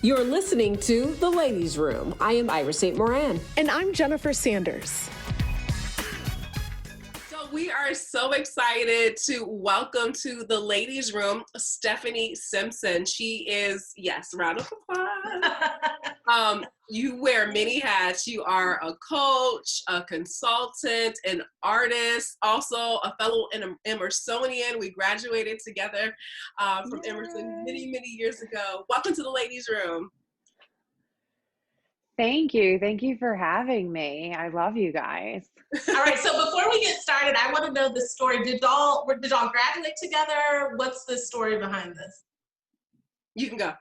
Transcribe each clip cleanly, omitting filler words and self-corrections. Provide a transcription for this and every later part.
You're listening to The Ladies' Room. I am Iris St. Moran. And I'm Jennifer Sanders. So we are so excited to welcome to The Ladies' Room, Stephanie Simpson. She is, yes, round of applause. You wear many hats. You are a coach, a consultant, an artist, also a fellow Emersonian. We graduated together from Emerson many, many years ago. Welcome to The Ladies' Room. Thank you. Thank you for having me. I love you guys. All right. So before we get started, I want to know the story. Did y'all graduate together? What's the story behind this? You can go.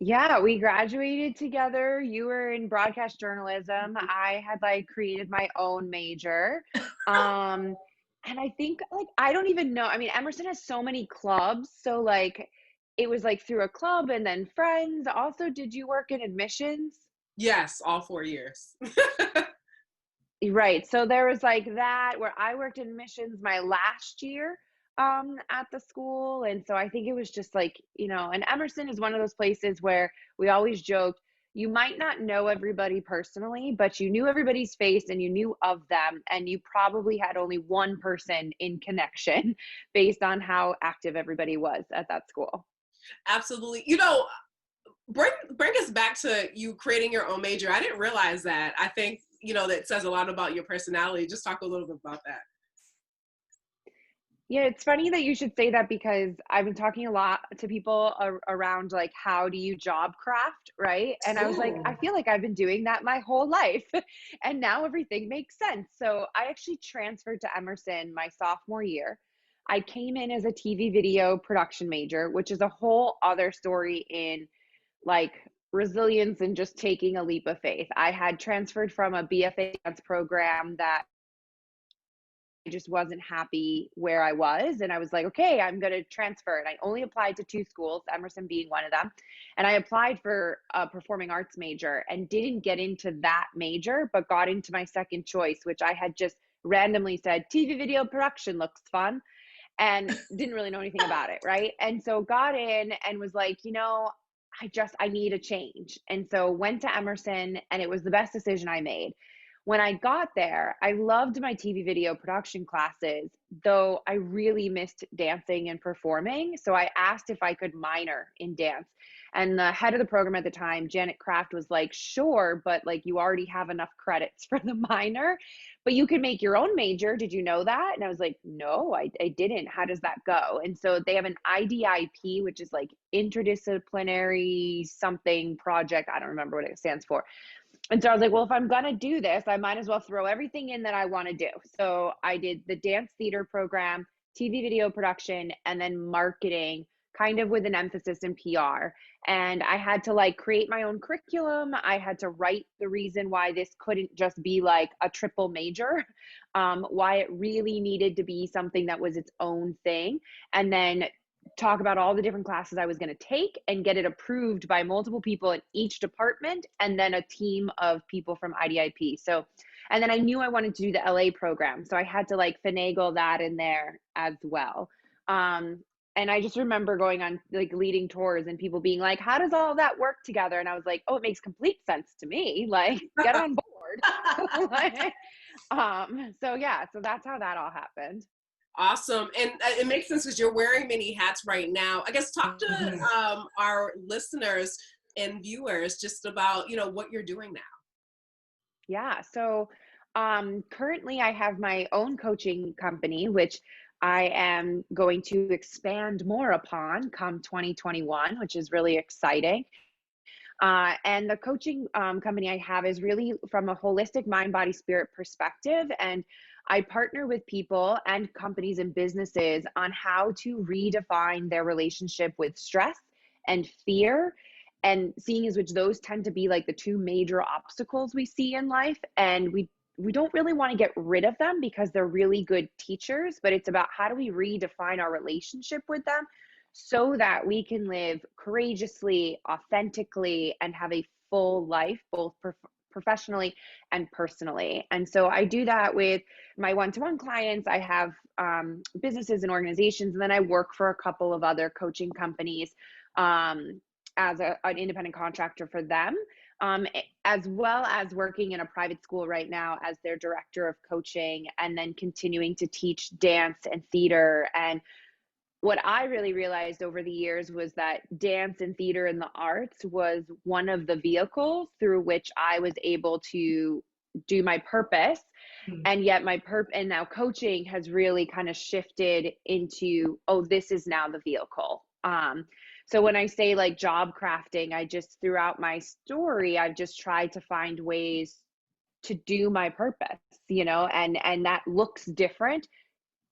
Yeah, we graduated together. You were in broadcast journalism. I had created my own major. And I think I don't even know. I mean, Emerson has so many clubs. So it was through a club and then friends. Also, did you work in admissions? Yes, all 4 years. Right. So there was that where I worked in admissions my last year at the school. And so I think it was just and Emerson is one of those places where we always joked, you might not know everybody personally, but you knew everybody's face and you knew of them. And you probably had only one person in connection based on how active everybody was at that school. Absolutely. Bring us back to you creating your own major. I didn't realize that. I think, that says a lot about your personality. Just talk a little bit about that. Yeah, it's funny that you should say that because I've been talking a lot to people around how do you job craft, right? And I was I feel like I've been doing that my whole life and now everything makes sense. So I actually transferred to Emerson my sophomore year. I came in as a TV video production major, which is a whole other story in resilience and just taking a leap of faith. I had transferred from a BFA dance program that I just wasn't happy where I was. And I was okay, I'm going to transfer. And I only applied to 2 schools, Emerson being one of them. And I applied for a performing arts major and didn't get into that major, but got into my second choice, which I had just randomly said, TV video production looks fun, and didn't really know anything about it. Right. And so got in and was I need a change. And so went to Emerson, and it was the best decision I made. When I got there, I loved my TV video production classes, though I really missed dancing and performing. So I asked if I could minor in dance. And the head of the program at the time, Janet Kraft, was sure, but you already have enough credits for the minor, but you could make your own major. Did you know that? And I was no, I didn't. How does that go? And so they have an IDIP, which is interdisciplinary something project. I don't remember what it stands for. And so I was well, if I'm going to do this, I might as well throw everything in that I want to do. So I did the dance theater program, TV video production, and then marketing, kind of with an emphasis in PR. And I had to create my own curriculum. I had to write the reason why this couldn't just be a triple major, why it really needed to be something that was its own thing. And then talk about all the different classes I was going to take and get it approved by multiple people in each department, and then a team of people from IDIP. So, and then I knew I wanted to do the LA program. So I had to finagle that in there as well. And I just remember going on leading tours and people being how does all that work together? And I was oh, it makes complete sense to me. Get on board. So yeah, so that's how that all happened. Awesome. And it makes sense because you're wearing many hats right now. I guess talk to our listeners and viewers just about, what you're doing now. Yeah. So currently I have my own coaching company, which I am going to expand more upon come 2021, which is really exciting. And the coaching company I have is really from a holistic mind, body, spirit perspective. And I partner with people and companies and businesses on how to redefine their relationship with stress and fear, and seeing as which those tend to be the 2 major obstacles we see in life. And we don't really want to get rid of them because they're really good teachers, but it's about how do we redefine our relationship with them so that we can live courageously, authentically, and have a full life, both professionally and personally. And so I do that with my one-to-one clients. I have businesses and organizations, and then I work for a couple of other coaching companies as an independent contractor for them, as well as working in a private school right now as their director of coaching, and then continuing to teach dance and theater. And what I really realized over the years was that dance and theater and the arts was one of the vehicles through which I was able to do my purpose. And yet and now coaching has really kind of shifted into, oh, this is now the vehicle. So when I say like job crafting, I just, throughout my story, I've just tried to find ways to do my purpose, and that looks different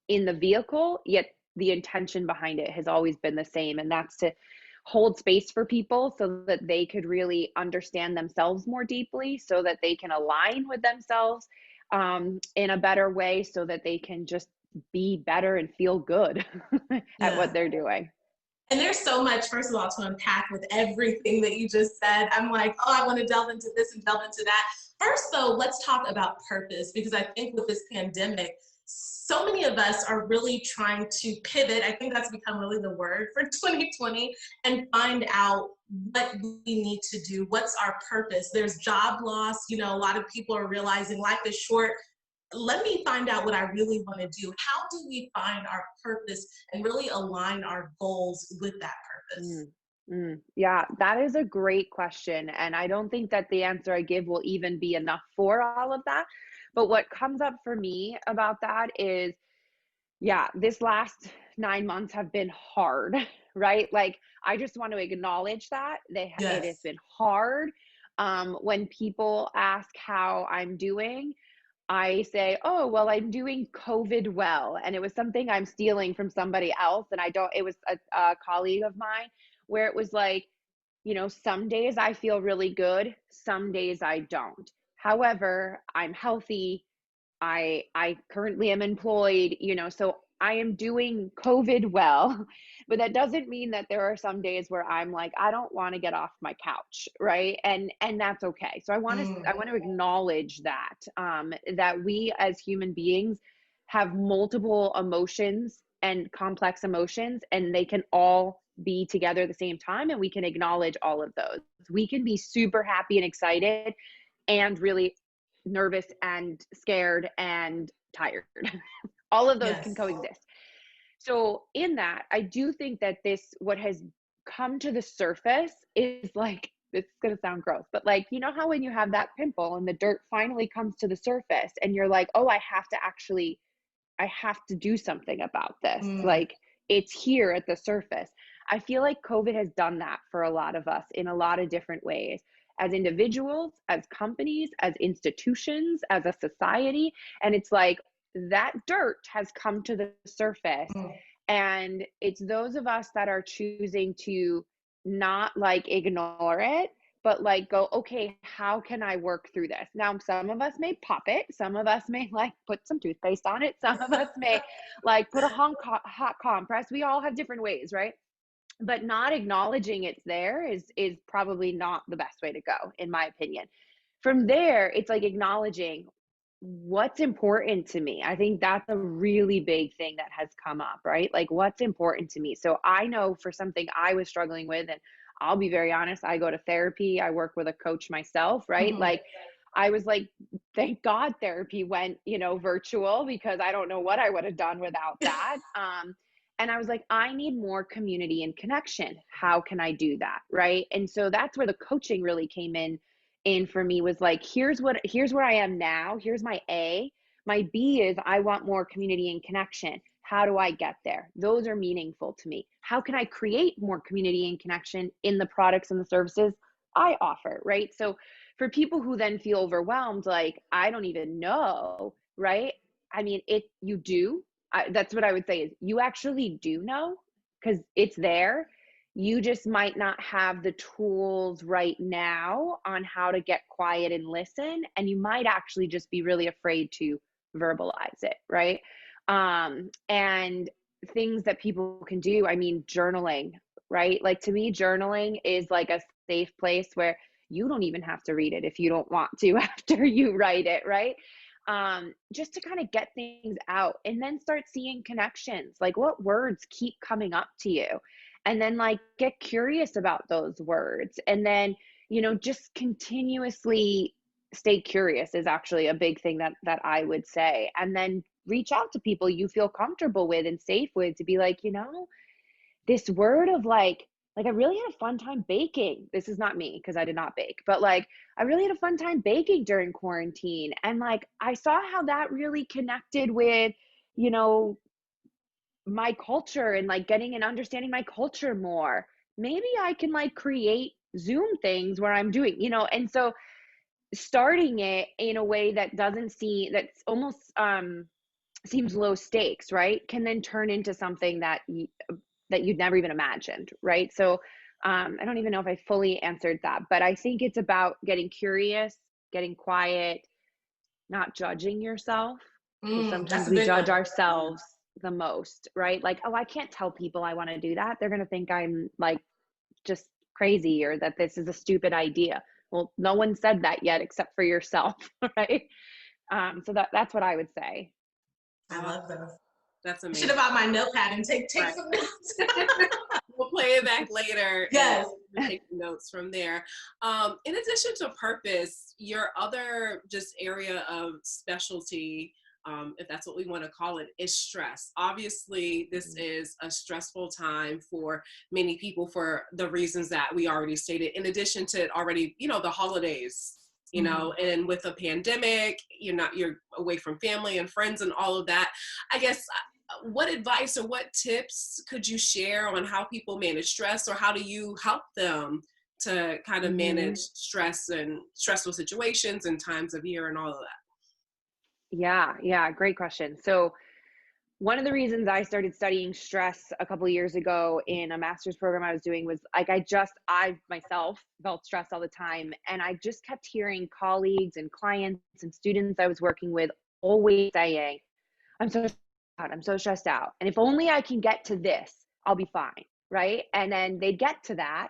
in the vehicle, yet the intention behind it has always been the same. And that's to hold space for people so that they could really understand themselves more deeply, so that they can align with themselves in a better way, so that they can just be better and feel good at what they're doing. And there's so much, first of all, to unpack with everything that you just said. I'm like, oh, I want to delve into this and delve into that. First, though, let's talk about purpose, because I think with this pandemic, so many of us are really trying to pivot. I think that's become really the word for 2020, and find out what we need to do. What's our purpose? There's job loss. A lot of people are realizing life is short. Let me find out what I really want to do. How do we find our purpose and really align our goals with that purpose? Yeah, that is a great question. And I don't think that the answer I give will even be enough for all of that. But what comes up for me about that is, this last 9 months have been hard, right? Like, I just want to acknowledge that it has been hard. When people ask how I'm doing, I say, oh, well, I'm doing COVID well. And it was something I'm stealing from somebody else. And it was a colleague of mine, where it was like, some days I feel really good, some days I don't. However, I'm healthy. I currently am employed, so I am doing COVID well, but that doesn't mean that there are some days where I'm like, I don't want to get off my couch, right? And that's okay. So I want to acknowledge that we as human beings have multiple emotions and complex emotions, and they can all be together at the same time, and we can acknowledge all of those. We can be super happy and excited and really nervous and scared and tired. All of those can coexist. So in that, I do think that what has come to the surface is like, this is going to sound gross, but like, how when you have that pimple and the dirt finally comes to the surface and you're like, oh, I have to do something about this. Like, it's here at the surface. I feel like COVID has done that for a lot of us in a lot of different ways, as individuals, as companies, as institutions, as a society. And it's like, that dirt has come to the surface. And it's those of us that are choosing to not like ignore it, but like go, okay, how can I work through this? Now, some of us may pop it. Some of us may like put some toothpaste on it. Some of us may like put a hot compress. We all have different ways, right? But not acknowledging it's there is probably not the best way to go, in my opinion. From there, it's like acknowledging what's important to me. I think that's a really big thing that has come up, right? Like, what's important to me. So I know for something I was struggling with, and I'll be very honest, I go to therapy, I work with a coach myself, right? Like, I was like, thank God therapy went, virtual, because I don't know what I would have done without that. And I was like, I need more community and connection. How can I do that? Right. And so that's where the coaching really came in for me, was like, here's where I am now. Here's my A. My B is, I want more community and connection. How do I get there? Those are meaningful to me. How can I create more community and connection in the products and the services I offer? Right. So for people who then feel overwhelmed, like, I don't even know. Right. I mean, you do. That's what I would say, is you actually do know, because it's there. You just might not have the tools right now on how to get quiet and listen. And you might actually just be really afraid to verbalize it, right? And things that people can do, I mean, journaling, right? Like, to me, journaling is like a safe place where you don't even have to read it if you don't want to after you write it, right? Just to kind of get things out, and then start seeing connections, like what words keep coming up to you. and then like get curious about those words. And then, just continuously stay curious is actually a big thing that I would say. And then reach out to people you feel comfortable with and safe with to be like, this word of like I really had a fun time baking. This is not me because I did not bake, but like I really had a fun time baking during quarantine. And like I saw how that really connected with, you know, my culture and like getting and understanding my culture more. Maybe I can like create Zoom things where I'm doing, and so starting it in a way that doesn't seem that's almost seems low stakes, right? Can then turn into something that you'd never even imagined, right? So I don't even know if I fully answered that, but I think it's about getting curious, getting quiet, not judging yourself. Because That's sometimes a we big judge one. ourselves the most, right? Like, oh, I can't tell people I want to do that. They're going to think I'm like just crazy or that this is a stupid idea. Well, no one said that yet except for yourself, right? So that's what I would say. I love those. That's I amazing. should have bought my notepad and take Right. some notes. We'll play it back later. Yes. And take notes from there. In addition to purpose, your other just area of specialty, if that's what we want to call it, is stress. Obviously, this is a stressful time for many people for the reasons that we already stated, in addition to already, the holidays. And with a pandemic, you're away from family and friends and all of that. I guess, what advice or what tips could you share on how people manage stress, or how do you help them to kind of manage stress and stressful situations and times of year and all of that? Yeah, great question. So one of the reasons I started studying stress a couple of years ago in a master's program I was doing was like I myself felt stressed all the time, and I just kept hearing colleagues and clients and students I was working with always saying, I'm so stressed out, I'm so stressed out. And if only I can get to this, I'll be fine, right? And then they'd get to that,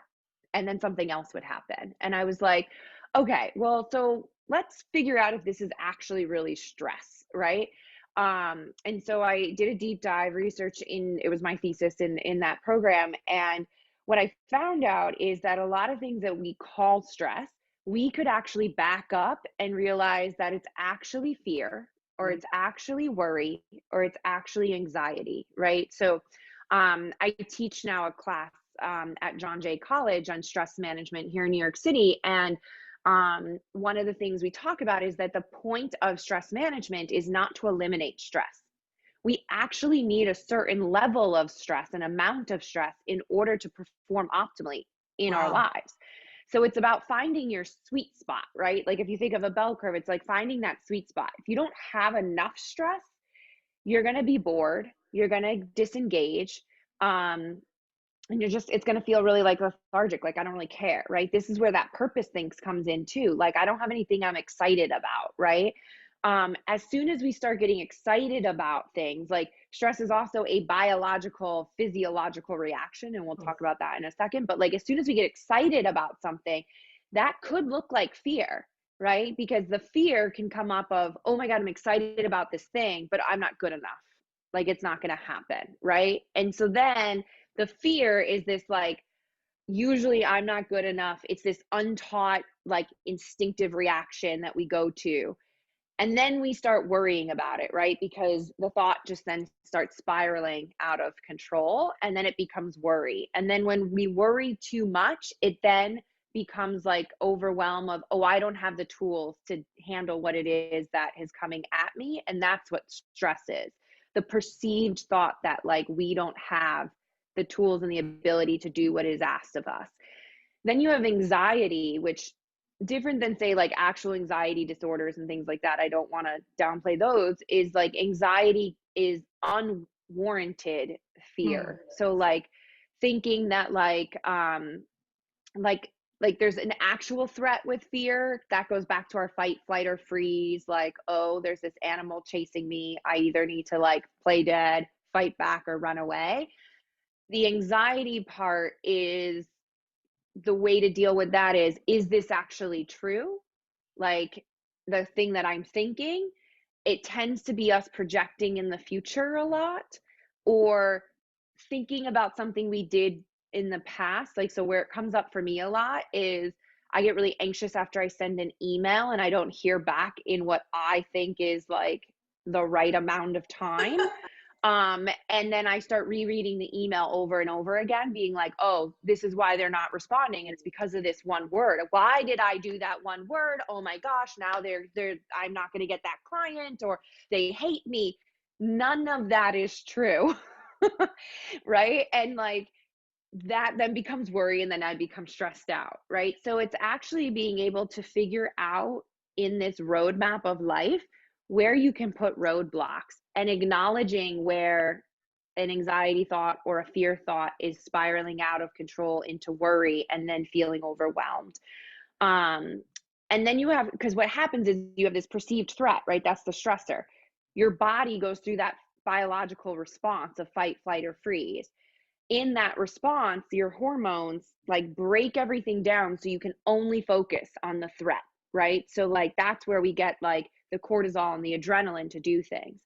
and then something else would happen. And I was like, okay, well, so let's figure out if this is actually really stress, right? And so I did a deep dive research it was my thesis in that program. And what I found out is that a lot of things that we call stress, we could actually back up and realize that it's actually fear, or it's actually worry, or it's actually anxiety, right? So I teach now a class at John Jay College on stress management here in New York City. And one of the things we talk about is that the point of stress management is not to eliminate stress. We actually need a certain level of stress, an amount of stress, in order to perform optimally in our lives. So it's about finding your sweet spot, right? Like if you think of a bell curve, it's like finding that sweet spot. If you don't have enough stress, you're going to be bored, you're going to disengage, and it's going to feel really like lethargic, like I don't really care, right? This is where that purpose things comes in too. Like I don't have anything I'm excited about, right? As soon as we start getting excited about things, like stress is also a biological, physiological reaction, and we'll talk about that in a second. But like as soon as we get excited about something, that could look like fear, right? Because the fear can come up of, oh my God, I'm excited about this thing, but I'm not good enough. Like it's not going to happen, right? And so then the fear is this like, usually I'm not good enough. It's this untaught, like instinctive reaction that we go to. And then we start worrying about it, right? Because the thought just then starts spiraling out of control, and then it becomes worry. And then when we worry too much, it then becomes like overwhelm of, oh, I don't have the tools to handle what it is that is coming at me. And that's what stress is. The perceived thought that like we don't have the tools and the ability to do what is asked of us. Then you have anxiety, which different than say like actual anxiety disorders and things like that. I don't want to downplay those. Is like anxiety is unwarranted fear. So like thinking that like there's an actual threat with fear that goes back to our fight, flight, or freeze. Like, oh, there's this animal chasing me. I either need to like play dead, fight back, or run away. The anxiety part is the way to deal with that is this actually true? Like the thing that I'm thinking, it tends to be us projecting in the future a lot, or thinking about something we did in the past, like, so where it comes up for me a lot is I get really anxious after I send an email and I don't hear back in what I think is like the right amount of time. And then I start rereading the email over and over again, being like, oh, this is why they're not responding. It's because of this one word. Why did I do that one word? Oh my gosh, now I'm not going to get that client, or they hate me. None of that is true. Right. And like, that then becomes worry, and then I become stressed out, right? So it's actually being able to figure out in this roadmap of life where you can put roadblocks, and acknowledging where an anxiety thought or a fear thought is spiraling out of control into worry and then feeling overwhelmed. Um, and then you have, because what happens is you have this perceived threat, right? That's the stressor. Your body goes through that biological response of fight, flight, or freeze. In that response, your hormones like break everything down so you can only focus on the threat, right? So like that's where we get like the cortisol and the adrenaline to do things.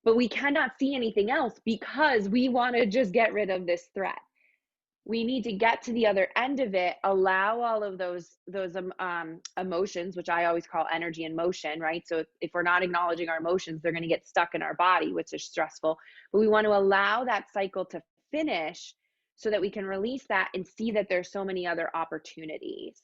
But we cannot see anything else because we want to just get rid of this threat. We need to get to the other end of it, allow all of those emotions, which I always call energy and motion, right? So if we're not acknowledging our emotions, they're going to get stuck in our body, which is stressful. But we want to allow that cycle to finish so that we can release that and see that there's so many other opportunities.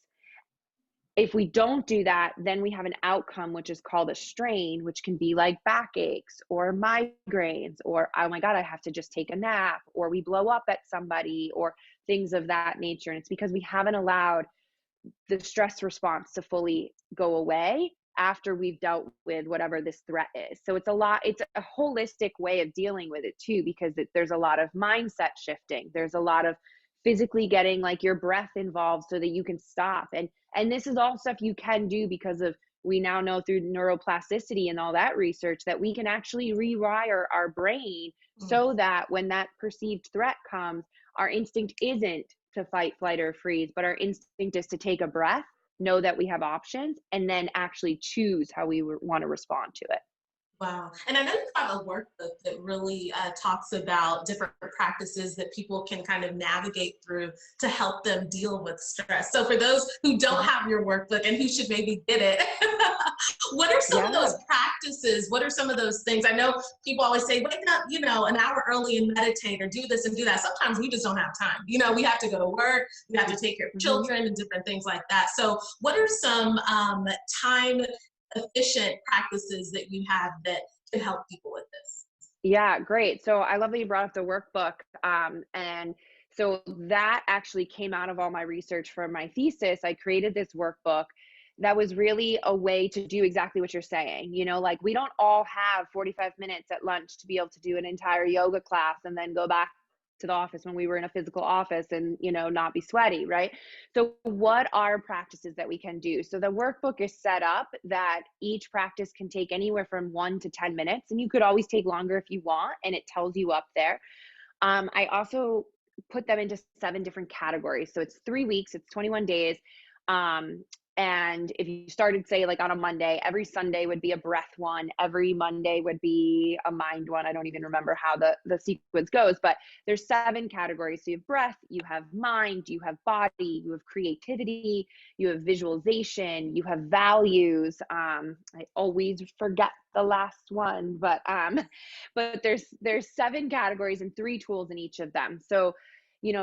If we don't do that, then we have an outcome, which is called a strain, which can be like backaches or migraines, or, oh my God, I have to just take a nap, or we blow up at somebody, or things of that nature. And it's because we haven't allowed the stress response to fully go away after we've dealt with whatever this threat is. So it's a holistic way of dealing with it too, because there's a lot of mindset shifting. There's a lot of physically getting like your breath involved so that you can stop. And this is all stuff you can do because of, we now know through neuroplasticity and all that research that we can actually rewire our brain so that when that perceived threat comes, our instinct isn't to fight, flight, or freeze, but our instinct is to take a breath, know that we have options, and then actually choose how we want to respond to it. Wow. And I know you have a workbook that really talks about different practices that people can kind of navigate through to help them deal with stress. So for those who don't have your workbook and who should maybe get it, what are some of those practices? What are some of those things? I know people always say, wake up, an hour early and meditate, or do this and do that. Sometimes we just don't have time. We have to go to work, we have to take care of children and different things like that. So what are some time efficient practices that you have that can help people with this? Yeah, great. So I love that you brought up the workbook. And so that actually came out of all my research for my thesis. I created this workbook that was really a way to do exactly what you're saying. Like we don't all have 45 minutes at lunch to be able to do an entire yoga class and then go back to the office when we were in a physical office and, not be sweaty, right? So what are practices that we can do? So the workbook is set up that each practice can take anywhere from 1 to 10 minutes, and you could always take longer if you want, and it tells you up there. I also put them into 7 different categories. So it's 3 weeks, it's 21 days. And if you started, say, like on a Monday, every Sunday would be a breath one. Every Monday would be a mind one. I don't even remember how the sequence goes, but there's 7 categories. So you have breath, you have mind, you have body, you have creativity, you have visualization, you have values. I always forget the last one, but there's 7 categories and 3 tools in each of them. So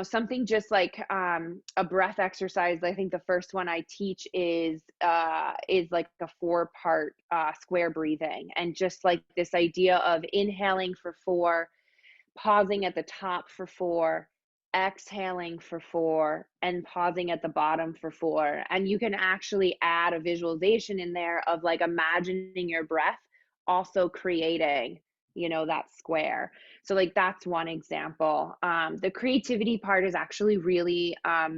something just like a breath exercise. I think the first one I teach is like a 4-part square breathing, and just like this idea of inhaling for 4, pausing at the top for 4, exhaling for 4, and pausing at the bottom for 4. And you can actually add a visualization in there of like imagining your breath also creating that square. So like that's one example. The creativity part is actually really a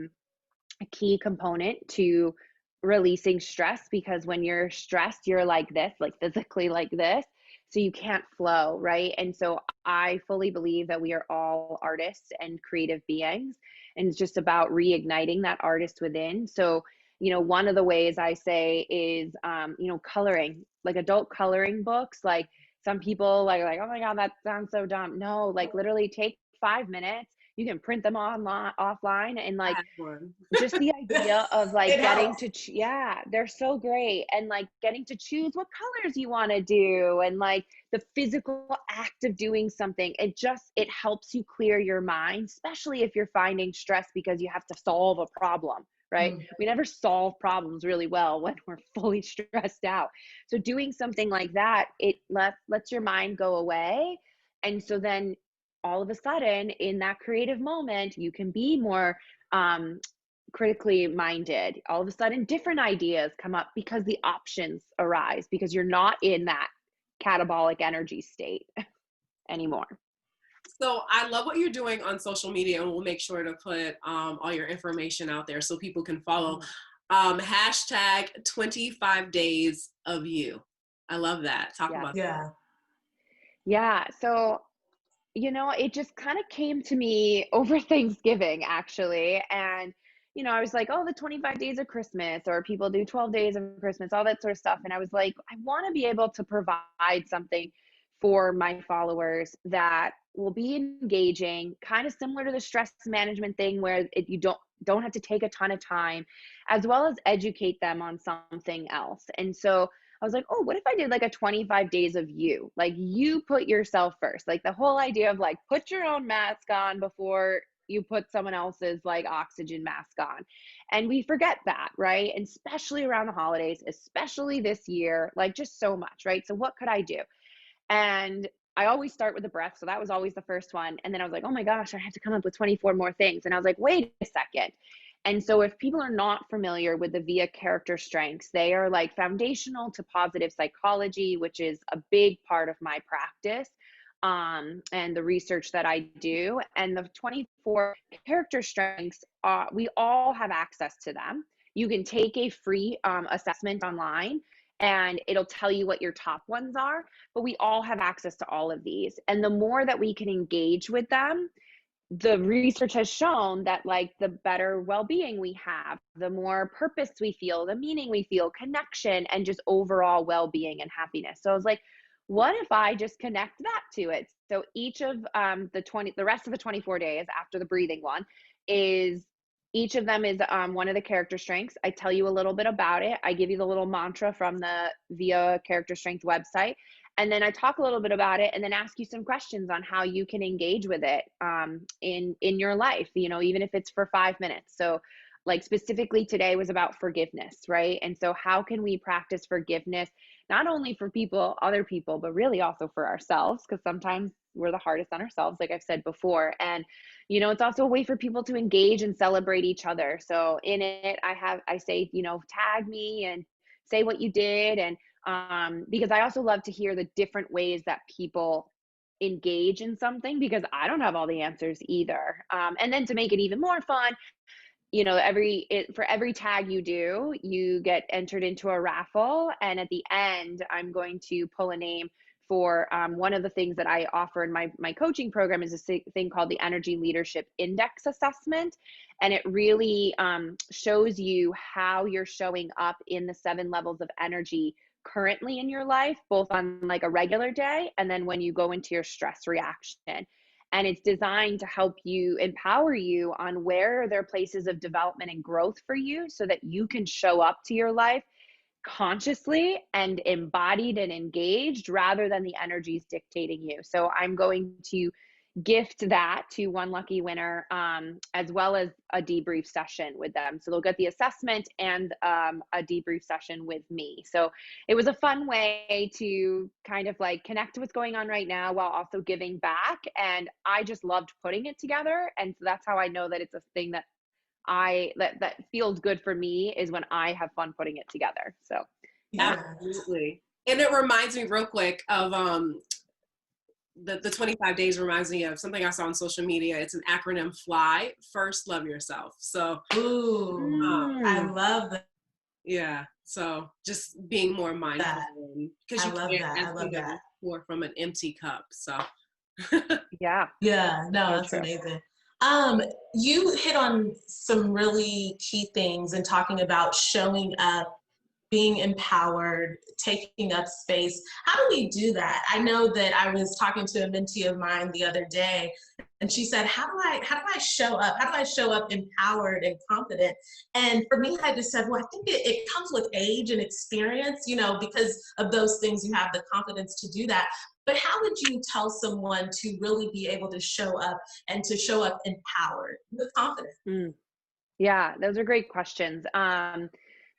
key component to releasing stress, because when you're stressed, you're like this, like physically like this. So you can't flow, right? And so I fully believe that we are all artists and creative beings, and it's just about reigniting that artist within. So one of the ways I say is coloring, like adult coloring books. Like some people like, oh my God, that sounds so dumb. No, like literally take 5 minutes, you can print them online, offline, and like I had one. just the idea of like It getting helps. to yeah, they're so great, and like getting to choose what colors you want to do, and like the physical act of doing something, it helps you clear your mind, especially if you're finding stress because you have to solve a problem, right? Mm. We never solve problems really well when we're fully stressed out. So doing something like that, it lets your mind go away, and so then all of a sudden in that creative moment you can be more um, critically minded. All of a sudden different ideas come up because the options arise, because you're not in that catabolic energy state anymore. So I love what you're doing on social media, and we'll make sure to put all your information out there so people can follow. Hashtag 25 days of you. I love that. Talk Yes. about Yeah. Yeah. So, it just kind of came to me over Thanksgiving, actually. And, I was like, oh, the 25 days of Christmas, or people do 12 days of Christmas, all that sort of stuff. And I was like, I want to be able to provide something for my followers that will be engaging, kind of similar to the stress management thing, where you don't have to take a ton of time, as well as educate them on something else. And so I was like, oh, what if I did like a 25 days of you? Like, you put yourself first. Like the whole idea of like, put your own mask on before you put someone else's like oxygen mask on. And we forget that, right? And especially around the holidays, especially this year, like just so much, right? So what could I do? And I always start with the breath. So that was always the first one. And then I was like, oh my gosh, I have to come up with 24 more things. And I was like, wait a second. And so if people are not familiar with the VIA character strengths, they are like foundational to positive psychology, which is a big part of my practice, and the research that I do. And the 24 character strengths, we all have access to them. You can take a free assessment online, and it'll tell you what your top ones are, but we all have access to all of these. And the more that we can engage with them, the research has shown that like the better well-being we have, the more purpose we feel, the meaning we feel, connection, and just overall well-being and happiness. So I was like, what if I just connect that to it? So each of the rest of the 24 days after the breathing one is, each of them is one of the character strengths. I tell you a little bit about it. I give you the little mantra from the VIA character strength website. And then I talk a little bit about it, and then ask you some questions on how you can engage with it in your life, even if it's for 5 minutes. So like specifically today was about forgiveness, right? And so how can we practice forgiveness, not only for other people, but really also for ourselves? Because sometimes we're the hardest on ourselves, like I've said before. And, it's also a way for people to engage and celebrate each other. So in it, I say, tag me and say what you did. And because I also love to hear the different ways that people engage in something, because I don't have all the answers either. And then to make it even more fun, for every tag you do, you get entered into a raffle. And at the end, I'm going to pull a name for one of the things that I offer in my coaching program is a thing called the Energy Leadership Index Assessment. And it really shows you how you're showing up in the 7 levels of energy currently in your life, both on like a regular day and then when you go into your stress reaction. And it's designed to help you, empower you on where there are places of development and growth for you, so that you can show up to your life consciously and embodied and engaged, rather than the energies dictating you. So I'm going to gift that to one lucky winner, as well as a debrief session with them. So they'll get the assessment and a debrief session with me. So it was a fun way to kind of like connect to what's going on right now while also giving back. And I just loved putting it together. And so that's how I know that it's a thing that that feels good for me, is when I have fun putting it together. So Yeah. Absolutely. And it reminds me real quick of the 25 days reminds me of something I saw on social media. It's an acronym FLY, First Love Yourself. So Ooh, I love that. yeah, so just being more mindful, because you love can't, that. as I love you know, that. pour from an empty cup. So yeah. Yeah, no, So that's true. amazing. You hit on some really key things in talking about showing up being empowered, taking up space. How do we do that? I know that I was talking to a mentee of mine the other day, and she said, how do I show up? How do I show up empowered and confident? And for me, I just said, well, I think it comes with age and experience, because of those things, you have the confidence to do that. But how would you tell someone to really be able to show up and to show up empowered with confidence? Yeah, those are great questions.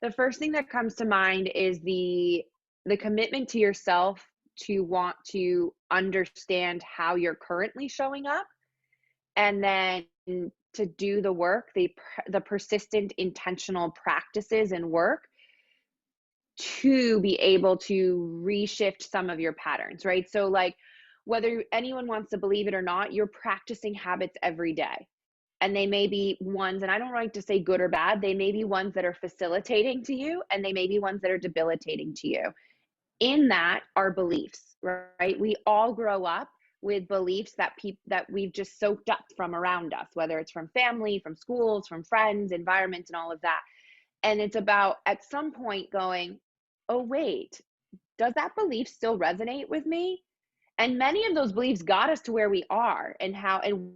The first thing that comes to mind is the commitment to yourself to want to understand how you're currently showing up, and then to do the work, the persistent, intentional practices and work to be able to reshift some of your patterns, right? So like, whether anyone wants to believe it or not, you're practicing habits every day. And they may be ones, and I don't like to say good or bad, they may be ones that are facilitating to you, and they may be ones that are debilitating to you. In that are beliefs, right? We all grow up with beliefs that we've just soaked up from around us, whether it's from family, from schools, from friends, environments, and all of that. And it's about at some point going, oh, wait, does that belief still resonate with me? And many of those beliefs got us to where we are and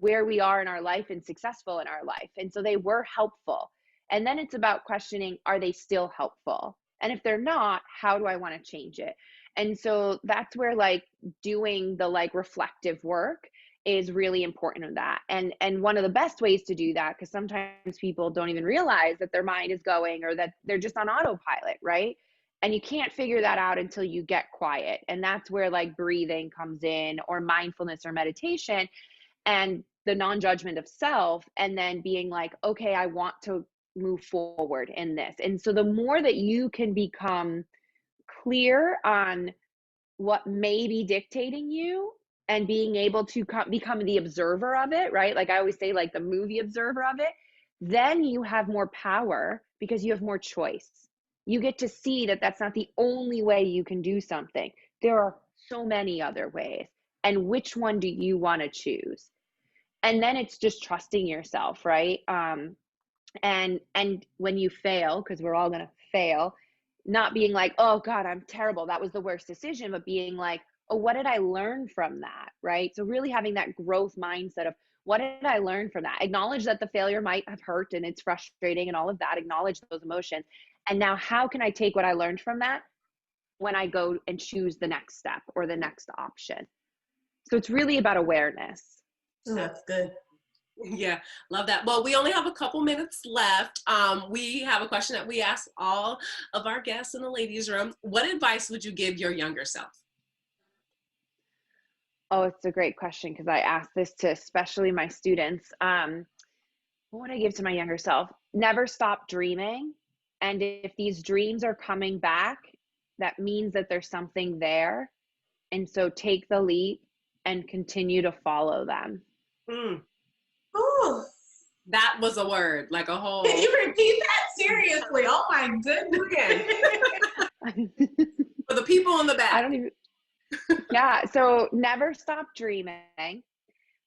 where we are in our life and successful in our life. And so they were helpful. And then it's about questioning, are they still helpful? And if they're not, how do I want to change it? And so that's where like doing the like reflective work is really important in that. And one of the best ways to do that, because sometimes people don't even realize that their mind is going, or that they're just on autopilot, right? And you can't figure that out until you get quiet. And that's where like breathing comes in, or mindfulness or meditation, and the non-judgment of self, and then being like, okay, I want to move forward in this. And so the more that you can become clear on what may be dictating you, and being able to become the observer of it, right? Like I always say, like the movie observer of it, then you have more power because you have more choice. You get to see that that's not the only way you can do something. There are so many other ways. And which one do you want to choose? And then it's just trusting yourself, right? And when you fail, because we're all going to fail, not being like, oh God, I'm terrible, that was the worst decision, but being like, oh, what did I learn from that, right? So really having that growth mindset of, what did I learn from that? Acknowledge that the failure might have hurt and it's frustrating and all of that. Acknowledge those emotions. And now how can I take what I learned from that when I go and choose the next step or the next option? So it's really about awareness. That's good. Yeah, love that. Well, we only have a couple minutes left. We have a question that we ask all of our guests in the ladies' room. What advice would you give your younger self? Oh, it's a great question, because I ask this to especially my students. What would I give to my younger self? Never stop dreaming. And if these dreams are coming back, that means that there's something there. And so take the leap and continue to follow them. Ooh. That was a word, like a whole. Can you repeat that? Seriously? Oh my goodness. For the people in the back. I don't even. Yeah. So never stop dreaming.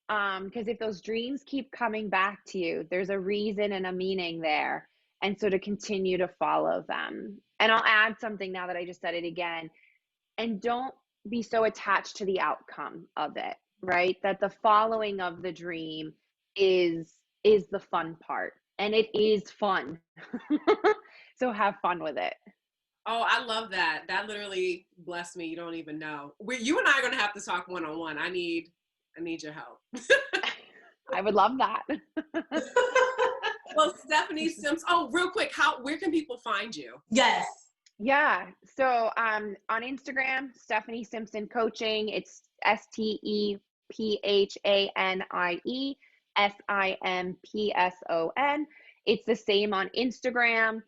Because if those dreams keep coming back to you, there's a reason and a meaning there. And so to continue to follow them. And I'll add something now that I just said it again. And don't be so attached to the outcome of it, right? That the following of the dream is the fun part. And it is fun. So have fun with it. Oh, I love that. That literally blessed me. You don't even know. You and I are going to have to talk one-on-one. I need your help. I would love that. Well, Stephanie Simpson. Oh, real quick, where can people find you? Yes. Yeah. So on Instagram, Stephanie Simpson Coaching. It's StephaniSimpson. It's the same on Instagram.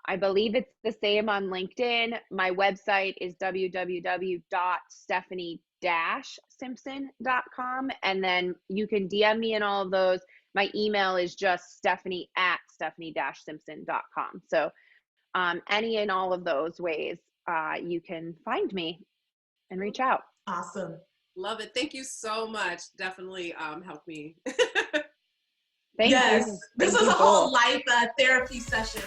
I believe it's the same on LinkedIn. My website is www.stephanie-simpson.com. And then you can DM me in all of those. My email is just stephanie@stephanie-simpson.com. So any and all of those ways, you can find me and reach out. Awesome. Love it. Thank you so much. Definitely helped me. Thank you. This was a whole life therapy session.